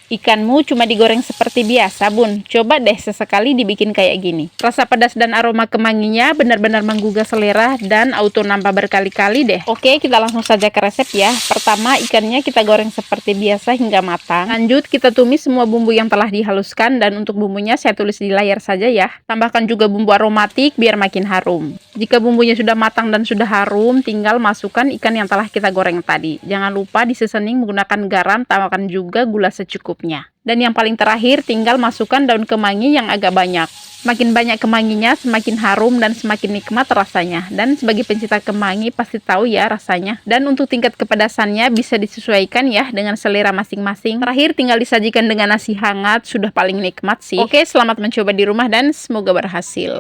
Ikanmu cuma digoreng seperti biasa, Bun. Coba deh sesekali dibikin kayak gini. Rasa pedas dan aroma kemanginya benar-benar menggugah selera dan auto nambah berkali-kali deh. Oke, kita langsung saja ke resep ya. Pertama, ikannya kita goreng seperti biasa hingga matang. Lanjut, kita tumis semua bumbu yang telah dihaluskan dan untuk bumbunya saya tulis di layar saja ya. Tambahkan juga bumbu aromatik biar makin harum. Jika bumbunya sudah matang dan sudah harum, tinggal masukkan ikan yang telah kita goreng tadi. Jangan lupa diseasoning menggunakan garam, tambahkan juga gula secukupnya. Dan yang paling terakhir, tinggal masukkan daun kemangi yang agak banyak. Semakin banyak kemanginya, semakin harum dan semakin nikmat rasanya. Dan sebagai pencinta kemangi pasti tahu ya rasanya. Dan untuk tingkat kepedasannya bisa disesuaikan ya dengan selera masing-masing. Terakhir tinggal disajikan dengan nasi hangat, sudah paling nikmat sih. Oke, selamat mencoba di rumah dan semoga berhasil.